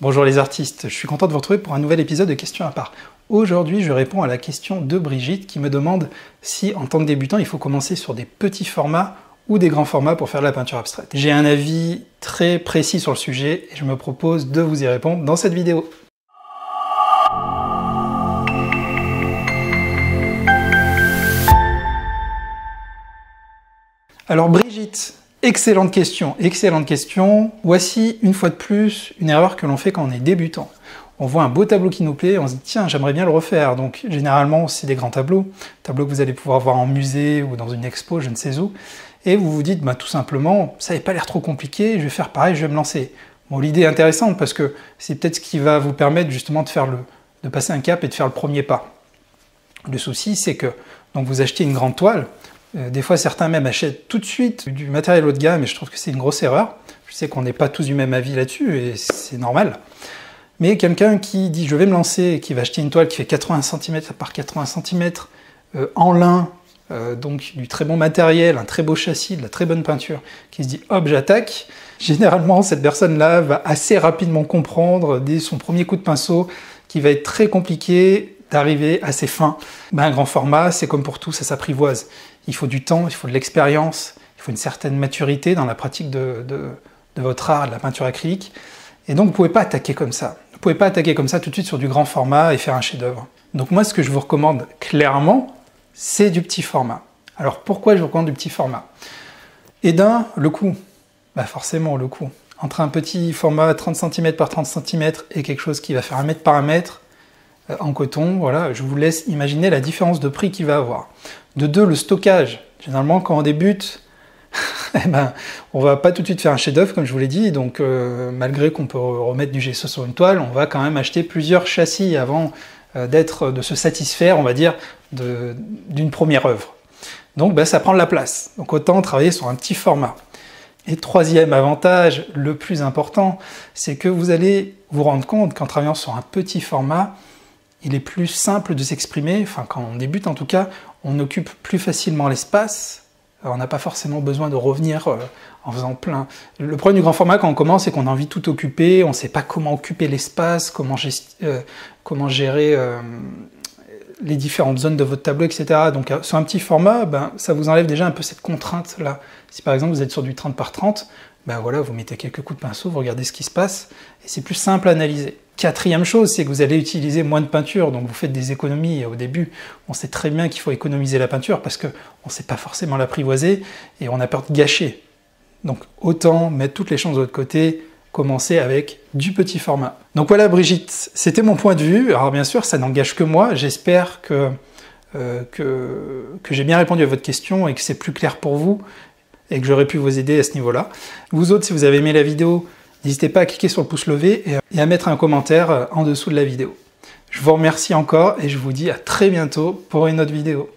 Bonjour les artistes, je suis content de vous retrouver pour un nouvel épisode de Questions à part. Aujourd'hui, je réponds à la question de Brigitte qui me demande si, en tant que débutant, il faut commencer sur des petits formats ou des grands formats pour faire de la peinture abstraite. J'ai un avis très précis sur le sujet et je me propose de vous y répondre dans cette vidéo. Alors Brigitte, excellente question. Voici une fois de plus une erreur que l'on fait quand on est débutant. On voit un beau tableau qui nous plaît, on se dit tiens j'aimerais bien le refaire. Donc généralement c'est des grands tableaux que vous allez pouvoir voir en musée ou dans une expo, je ne sais où. Et vous vous dites bah, tout simplement ça n'avait pas l'air trop compliqué, je vais faire pareil, je vais me lancer. Bon, l'idée est intéressante parce que c'est peut-être ce qui va vous permettre justement de passer un cap et de faire le premier pas. Le souci c'est que donc vous achetez une grande toile. Des fois, certains même achètent tout de suite du matériel haut de gamme, et je trouve que c'est une grosse erreur. Je sais qu'on n'est pas tous du même avis là-dessus, et c'est normal. Mais quelqu'un qui dit « je vais me lancer » et qui va acheter une toile qui fait 80 cm par 80 cm en lin, donc du très bon matériel, un très beau châssis, de la très bonne peinture, qui se dit « hop, j'attaque », généralement, cette personne-là va assez rapidement comprendre, dès son premier coup de pinceau, qu'il va être très compliqué d'arriver à ses fins. Un grand format, c'est comme pour tout, ça s'apprivoise. Il faut du temps, il faut de l'expérience, il faut une certaine maturité dans la pratique de votre art, de la peinture acrylique. Et donc vous ne pouvez pas attaquer comme ça. Vous ne pouvez pas attaquer comme ça tout de suite sur du grand format et faire un chef-d'œuvre. Donc moi, ce que je vous recommande clairement, c'est du petit format. Alors pourquoi je vous recommande du petit format? Et le coût. Forcément, le coût. Entre un petit format 30 cm par 30 cm et quelque chose qui va faire 1 mètre par 1 mètre, en coton, voilà, je vous laisse imaginer la différence de prix qu'il va avoir. De deux, le stockage. Généralement, quand on débute, on va pas tout de suite faire un chef-d'œuvre, comme je vous l'ai dit, donc malgré qu'on peut remettre du gesso sur une toile, on va quand même acheter plusieurs châssis avant de se satisfaire, on va dire, d'une première œuvre. Donc ça prend de la place. Donc autant travailler sur un petit format. Et troisième avantage, le plus important, c'est que vous allez vous rendre compte qu'en travaillant sur un petit format, il est plus simple de s'exprimer, enfin quand on débute en tout cas, on occupe plus facilement l'espace, on n'a pas forcément besoin de revenir en faisant plein. Le problème du grand format quand on commence, c'est qu'on a envie de tout occuper, on ne sait pas comment occuper l'espace, comment gérer les différentes zones de votre tableau, etc. Donc sur un petit format, ça vous enlève déjà un peu cette contrainte-là. Si par exemple vous êtes sur du 30 par 30, voilà, vous mettez quelques coups de pinceau, vous regardez ce qui se passe, et c'est plus simple à analyser. Quatrième chose, c'est que vous allez utiliser moins de peinture, donc vous faites des économies. Et au début, on sait très bien qu'il faut économiser la peinture parce qu'on ne sait pas forcément l'apprivoiser et on a peur de gâcher. Donc autant mettre toutes les chances de votre côté, commencer avec du petit format. Donc voilà Brigitte, c'était mon point de vue. Alors bien sûr, ça n'engage que moi. J'espère que j'ai bien répondu à votre question et que c'est plus clair pour vous et que j'aurais pu vous aider à ce niveau-là. Vous autres, si vous avez aimé la vidéo, n'hésitez pas à cliquer sur le pouce levé et à mettre un commentaire en dessous de la vidéo. Je vous remercie encore et je vous dis à très bientôt pour une autre vidéo.